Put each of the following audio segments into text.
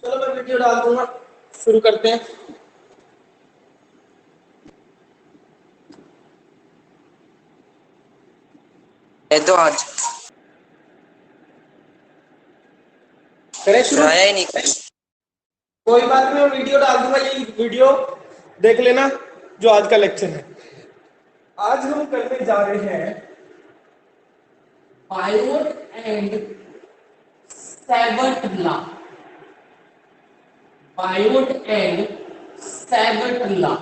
चलो मैं वीडियो डाल दूंगा, शुरू करते हैं। तो आज करें शुरू? आया ही नहीं। कोई बात नहीं, मैं वीडियो डाल दूंगा, ये वीडियो देख लेना जो आज का लेक्चर है। आज हम करने जा रहे हैं Biot and Savart law. Biot and Savart law,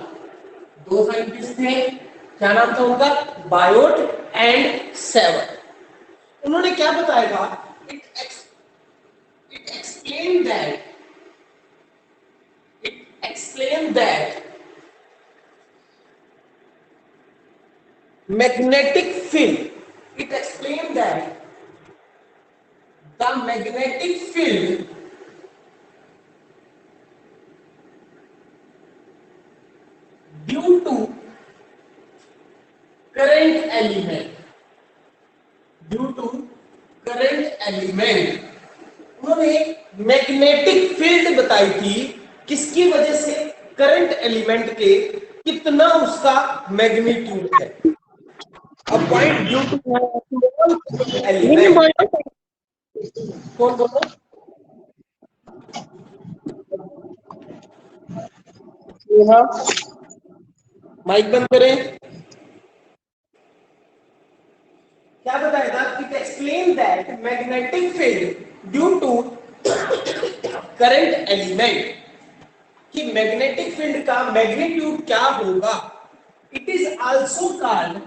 दो साइंटिस्ट थे, क्या नाम था उनका? Biot and Savart. उन्होंने क्या बताया था? It explained that magnetic field, it explained that the magnetic field due to current element, due to current element, उन्होंने मैग्नेटिक फील्ड बताई थी किसकी वजह से? करंट एलिमेंट के कितना उसका मैग्नीट्यूड है। अब पॉइंट ड्यू टू एलिमेंट, कौन बोलो? माइक बंद करें। क्या बताया था? It explain that magnetic field due to current element, कि मैग्नेटिक फील्ड का मैग्नीट्यूड क्या होगा। It is also called,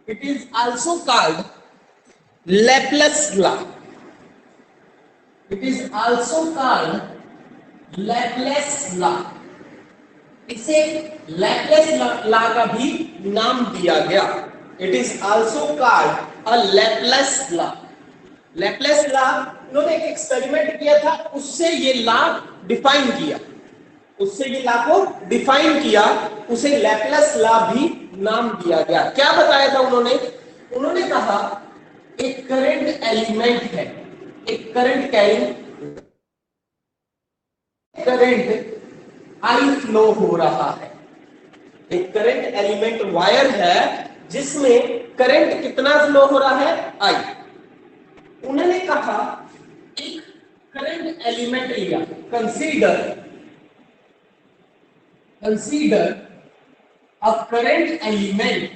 it is also called Laplace law. It is also called Laplace law. इसे लैपलेस लॉ का भी नाम दिया गया। It is also called a Laplace law. Laplace law, उन्होंने एक एक्सपेरिमेंट किया था, उससे ये लॉ डिफाइन किया, उससे ये लॉ को डिफाइन किया, उसे लैपलेस लॉ भी नाम दिया गया। क्या बताया था उन्होंने? उन्होंने कहा एक करंट एलिमेंट है, एक current carrying current I flow हो रहा है। एक करंट एलिमेंट वायर है जिसमें करंट कितना फ्लो हो रहा है? आई। उन्होंने कहा एक करंट एलिमेंट लिया, consider a current element,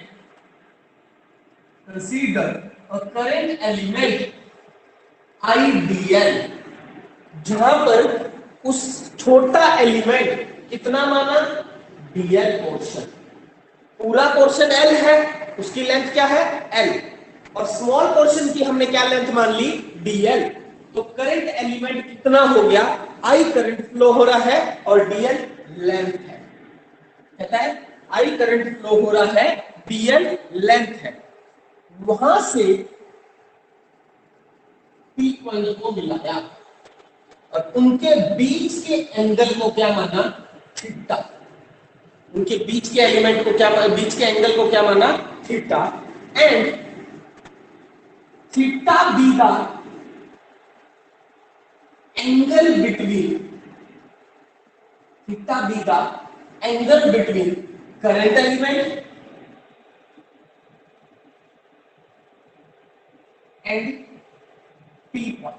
consider a current element IDL, जहां पर उस छोटा एलिमेंट कितना माना? DL portion. पूरा पोर्शन एल है, उसकी लेंथ क्या है? एल, और स्मॉल पोर्शन की हमने क्या लेंथ मान ली? डीएल। तो करंट एलिमेंट कितना हो गया? आई करंट फ्लो हो रहा है और डीएल लेंथ है। कहता है आई करंट फ्लो हो रहा है, डीएल लेंथ है। वहां से पी पॉइंट को मिलाया और उनके बीच के एंगल को क्या माना? थीटा। उनके बीच के एलिमेंट को क्या, बीच के एंगल को क्या माना? Theta. And theta be the angle between, theta be the angle between current element and P point.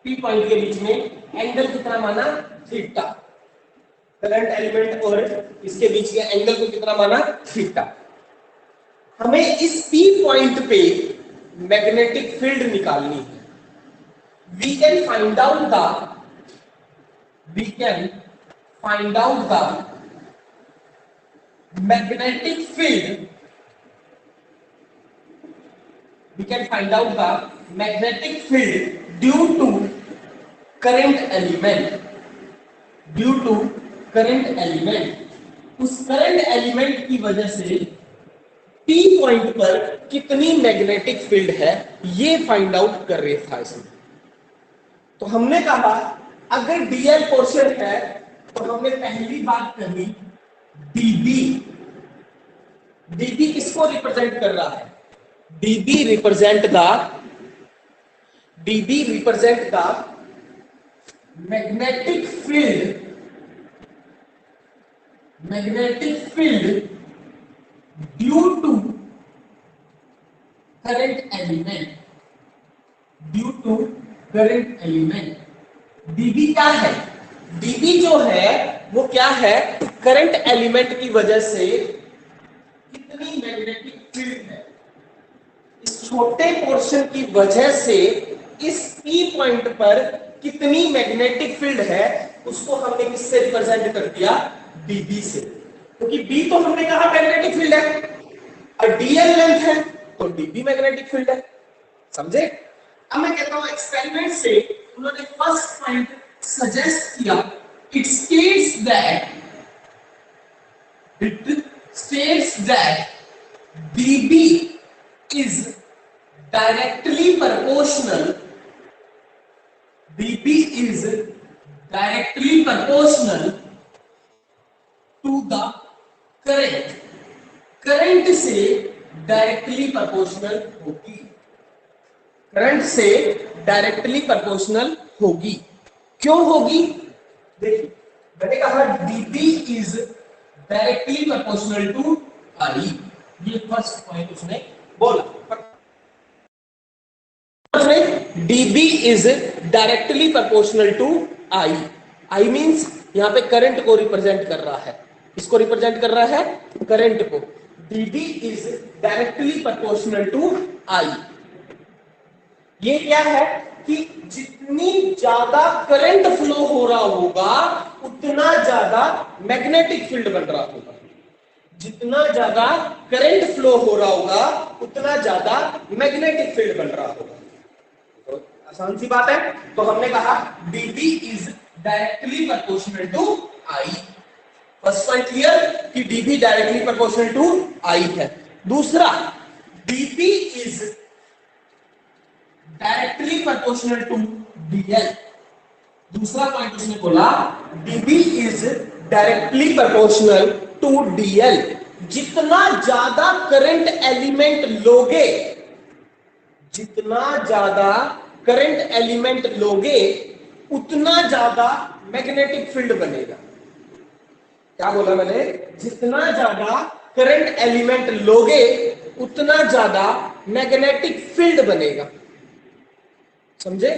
P point के बीच में एंगल कितना माना? थीटा। करंट एलिमेंट और इसके बीच के एंगल को कितना माना? थीटा। हमें इस पी पॉइंट पे मैग्नेटिक फील्ड निकालनी है। We can find out the magnetic field, we can find out the magnetic field due to current element, due to current element। उस करंट एलिमेंट की वजह से P पॉइंट पर कितनी मैग्नेटिक फील्ड है ये फाइंड आउट कर रहे था इसमें। तो हमने कहा अगर डीएल पोर्शन है तो हमने पहली बात कही डीबी। डीबी किसको रिप्रेजेंट कर रहा है? DB represent the dB represent the magnetic field due to current element dB क्या है? dB जो है वो क्या है? करंट एलिमेंट की वजह से कितनी मैग्नेटिक फील्ड है, इस छोटे पोर्शन की वजह से इस P पॉइंट पर कितनी मैग्नेटिक फील्ड है, उसको हमने किससे रिप्रेजेंट कर दिया? dB से। क्योंकि B तो हमने कहा मैग्नेटिक फील्ड है और dl लेंथ है तो dB मैग्नेटिक फील्ड है। समझे? अब मैं कहता हूं एक्सपेरिमेंट से उन्होंने फर्स्ट पॉइंट सजेस्ट किया, it states that dB is directly proportional to the current। Current से डायरेक्टली प्रोपोर्शनल होगी, करंट से डायरेक्टली प्रोपोर्शनल होगी। क्यों होगी? देखिए मैंने कहा dB is directly proportional to I, ये फर्स्ट पॉइंट उसने बोला। dB is directly proportional to I। I means यहां पे करंट को रिप्रेजेंट कर रहा है, इसको रिप्रेजेंट कर रहा है करंट को। dB is directly proportional to I। ये क्या है कि जितनी ज्यादा करंट फ्लो हो रहा होगा उतना ज्यादा मैग्नेटिक फील्ड बन रहा होगा, जितना ज्यादा करंट फ्लो हो रहा होगा उतना ज्यादा मैग्नेटिक फील्ड बन रहा होगा। तो आसान सी बात है। तो हमने कहा dB is directly proportional to I। First point clear कि dB directly proportional to I है। दूसरा, dB is directly proportional to dl। दूसरा पॉइंट उसने बोला dB is directly proportional to dl। जितना ज्यादा करंट एलिमेंट लोगे, जितना ज्यादा करंट एलिमेंट लोगे उतना ज्यादा मैग्नेटिक फील्ड बनेगा। क्या बोला मैंने? जितना ज्यादा करंट एलिमेंट लोगे उतना ज्यादा मैग्नेटिक फील्ड बनेगा। समझे?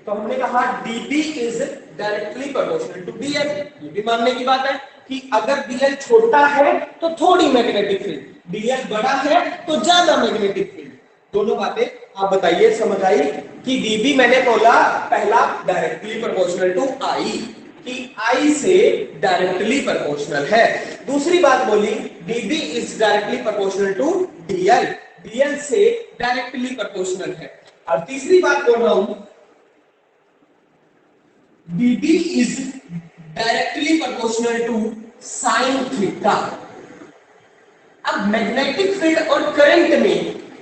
तो हमने कहा dB is directly proportional to dl। ये भी मानने की बात है कि अगर dl छोटा है तो थोड़ी मैग्नेटिक फील्ड, dl बड़ा है तो ज्यादा मैग्नेटिक फील्ड। दोनों बातें आप बताइए, समझ आई कि dB मैंने बोला पहला डायरेक्टली प्रोपोर्शनल टू I, कि I से डायरेक्टली प्रोपोर्शनल है। दूसरी बात बोली dB is directly proportional to dl, dl से डायरेक्टली प्रोपोर्शनल है। और तीसरी बात बोल रहा हूं dB is directly proportional to sine theta. अब मैग्नेटिक फील्ड और करंट में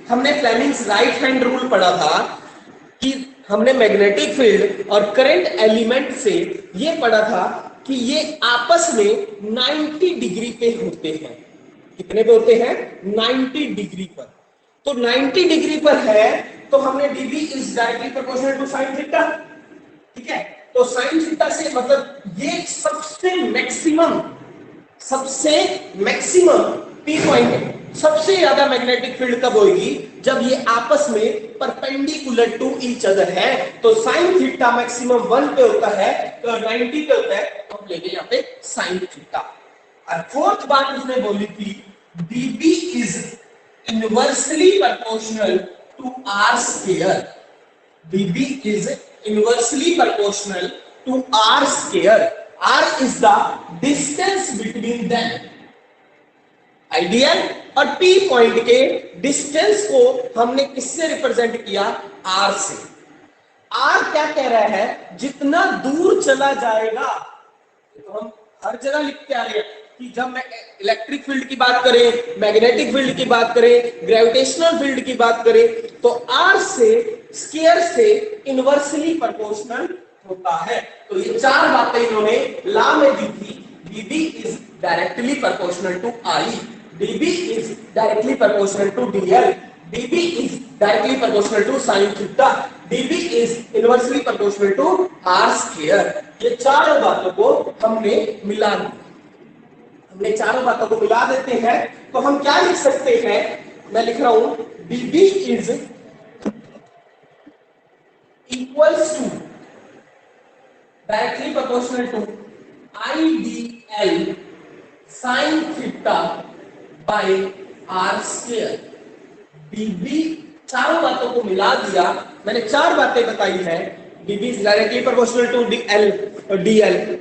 हमने फ्लेमिंग्स राइट हैंड रूल पढ़ा था कि हमने मैग्नेटिक फील्ड और करंट एलिमेंट से ये पढ़ा था कि ये आपस में 90 डिग्री पे होते हैं। कितने पे होते हैं? 90 डिग्री पर। तो 90 डिग्री पर है तो हमने dB is directly proportional to sine theta. ठीक है, तो साइन थीटा से मतलब ये सबसे मैक्सिमम P पॉइंट, सबसे ज्यादा मैग्नेटिक फील्ड कब होगी? जब ये आपस में परपेंडिकुलर टू ईच अदर है। तो साइन थीटा मैक्सिमम 1 पे होता है तो 90 पे होता है, तो हम लेंगे यहाँ पे साइन थीटा। और फोर्थ बात उसने बोली थी dB is inversely proportional to R square. dB is inversely proportional to R square. R is the distance between them. Ideal और P पॉइंट के डिस्टेंस को हमने किससे रिप्रेजेंट किया? R से। R क्या कह रहा है? जितना दूर चला जाएगा, तो हम हर जगह लिखते आ रहे हैं कि जब मैं इलेक्ट्रिक फील्ड की बात करें, मैग्नेटिक फील्ड की बात करें, ग्रेविटेशनल फील्ड की बात करें, तो R से स्क्वायर से इनवर्सली प्रोपोर्शनल होता है। तो ये चार बातें इन्होंने लॉ में दी थी। dB is directly proportional to I, dB is directly proportional to dl, dB is directly proportional to sin theta. dB is inversely proportional to r square। ये चारों बातों को हमने मिला दिया। हमने चारों बातों को मिला देते हैं तो हम क्या लिख सकते हैं, मैं लिख रहा हूं dB is equals to directly proportional to IDL sin theta by r square। dB चारों बातों को मिला दिया, मैंने चार बातें बताई हैं। dB is directly proportional to DL,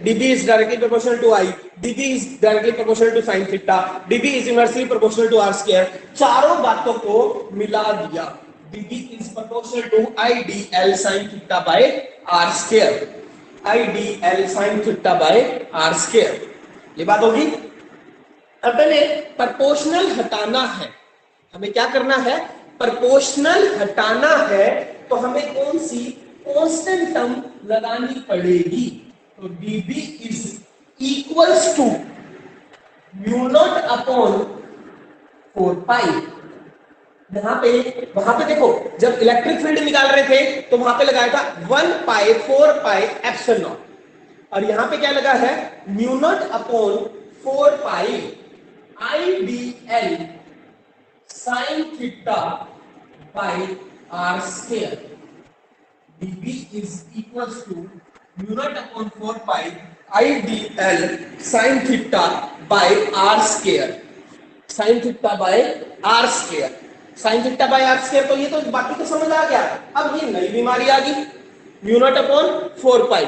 dB is directly proportional to I, dB is directly proportional to sin theta, dB is inversely proportional to r square। चारों बातों को मिला दिया, dB is proportional to IDL sin theta by r square, IDL sin theta by r square। ये बात होगी। अब पहले प्रोपोर्शनल हटाना है, हमें क्या करना है, प्रोपोर्शनल हटाना है तो हमें कौन सी कांस्टेंट टर्म लगानी पड़ेगी। तो dB is equals to mu naught upon 4 pi. वहां पे देखो जब इलेक्ट्रिक फील्ड निकाल रहे थे तो वहां पे लगाया था 1 पाई 4 पाई एप्सिलॉन नॉट, और यहां पे क्या लगा है mu naught upon 4 pi IDL sin theta by r square। dB is equals to mu naught upon 4 pi IDL sin theta by r square, sin theta by r square, sin theta by r square। तो ये तो बाकी तो समझ आ गया। अब ये नई बीमारी आ गई, mu naught upon 4 pi.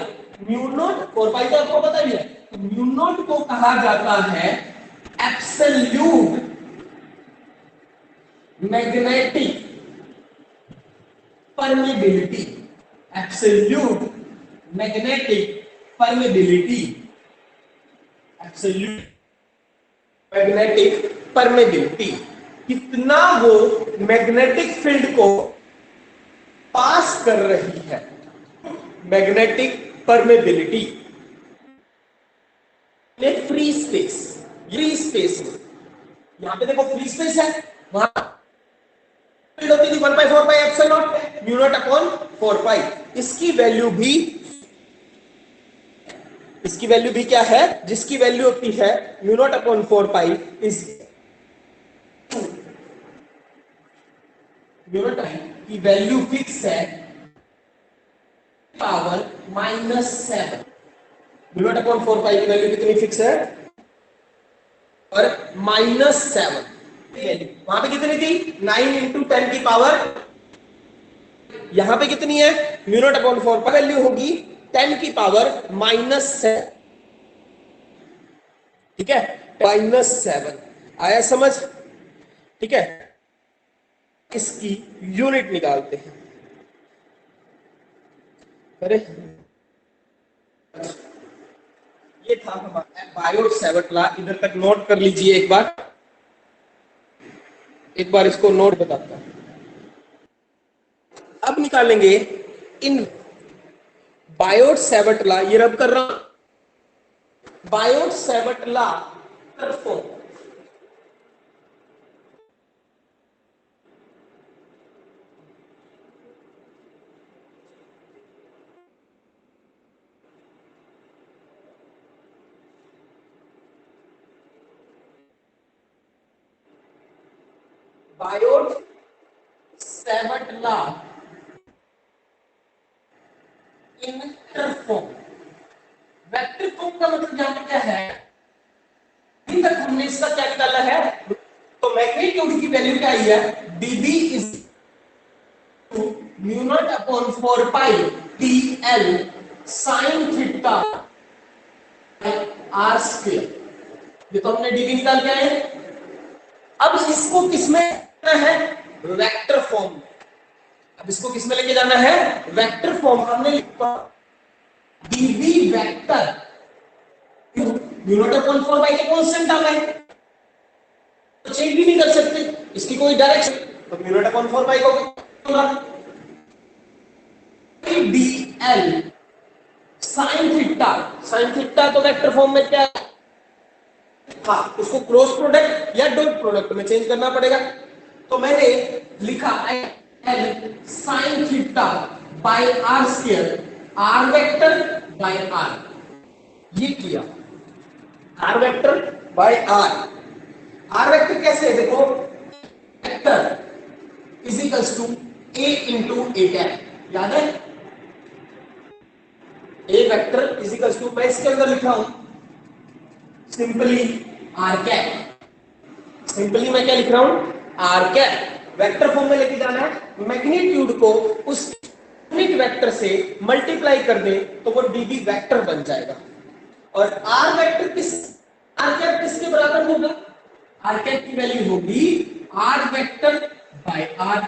Mu not 4 पाई तो आपको पता ही है, तो म्यू नॉट को कहा जाता है absolute magnetic permeability, absolute magnetic permeability, absolute magnetic permeability, कितना वो मैग्नेटिक फील्ड को पास कर रही है, magnetic permeability. Free space, free space में यहां पे देखो फ्री स्पेस है, वहां फील्ड होती थी 1/4 pi epsilon not mu naught upon 4 पाई। इसकी वैल्यू भी क्या है, जिसकी वैल्यू होती है mu naught upon 4 pi is mu naught की वैल्यू फिक्स है पावर -7। म्यू नॉट अपॉन 4 पाई की वैल्यू कितनी फिक्स है, और -7 वहां पे कितनी थी 9 इंटू 10 की पावर, यहां पे कितनी है म्यू नॉट अपॉन 4 पर वैल्यू होगी 10 की पावर -7। ठीक है, -7 आया समझ। ठीक है, इसकी यूनिट निकालते हैं। अरे ये था हमारा बायोट सेवर्ट लॉ, इधर तक नोट कर लीजिए एक बार इसको नोट बताता हूं। अब निकालेंगे इन बायोट सेवर्ट लॉ, ये रब कर रहा हूं, Biot Savart law Biot Savart law इंटरफॉर्म। वेक्टर फॉर्म का मतलब यहां पे क्या है, इन तक हमने इसका क्या निकाला है, तो मैग्नीट्यूड की वैल्यू क्या आई है, dB is mu naught upon 4 pi TL sin theta r square. ये तो हमने dB निकाल के आए। अब इसको किसमें है, वेक्टर फॉर्म। अब इसको किसमें लेके जाना है, वेक्टर फॉर्म। हमने लिखा dB vector mu naught upon 4 पाई के कांस्टेंट आ गए, तो चेंज भी नहीं कर सकते इसकी कोई डायरेक्शन, तो म्यू नॉट अपॉन 4 पाई को होगा DL sin theta. sin theta तो वेक्टर फॉर्म में क्या है, हाँ उसको क्रॉस प्रोडक्ट या डॉट प्रोडक्ट में चेंज करना पड़ेगा। तो मैंने लिखा L sin theta by r square, r vector by r, ये किया r vector by r. R vector कैसे है देखो, vector is equals to A into A cap, याद है? A vector is equals to, मैं इसके अंदर लिखा हूं सिंपली आर कैप, सिंपली मैं क्या लिख रहा हूं, आर कैप। वेक्टर फॉर्म में लेके जाना है, मैग्नीट्यूड को उस यूनिट वेक्टर से मल्टीप्लाई कर दे तो वो डीबी वेक्टर बन जाएगा। और आर वेक्टर किस, आर कैप किसके बराबर होगा, आर कैप की वैल्यू होगी आर वेक्टर बाय आर,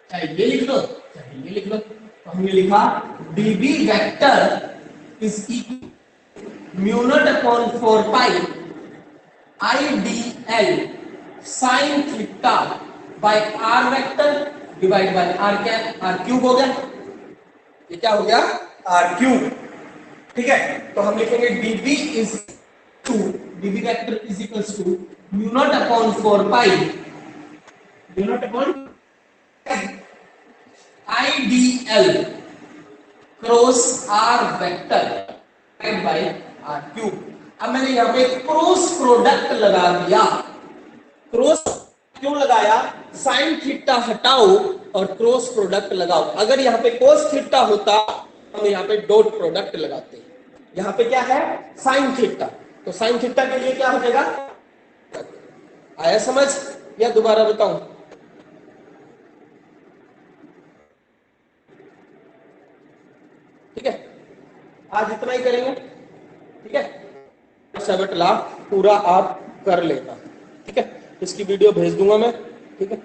चाहे ये लिख लो चाहे ये लिख लो। तो हमने लिखा dB vector is equal mu naught upon 4 pi I D L sine theta by r vector divide by r cap, r cube हो गया। ये क्या हो गया, आर क्यूब। ठीक है, तो हम लिखेंगे dB is to, dB vector is equals to mu naught upon 4 pi, mu naught upon IDL cross r vector divide by r cube. अब मैंने यहां पे क्रॉस प्रोडक्ट लगा दिया। क्रॉस क्यों लगाया, साइन थीटा हटाओ और क्रॉस प्रोडक्ट लगाओ। अगर यहाँ पे कोस थीटा होता हम यहाँ पे डॉट प्रोडक्ट लगाते। यहाँ पे क्या है, साइन थीटा, तो साइन थीटा के लिए क्या हो जाएगा, आया समझ या दोबारा बताऊं? ठीक है, आज इतना ही करेंगे। ठीक है, सबट ला पूरा आप कर लेना। ठीक है, इसकी वीडियो भेज दूंगा मैं। ठीक है।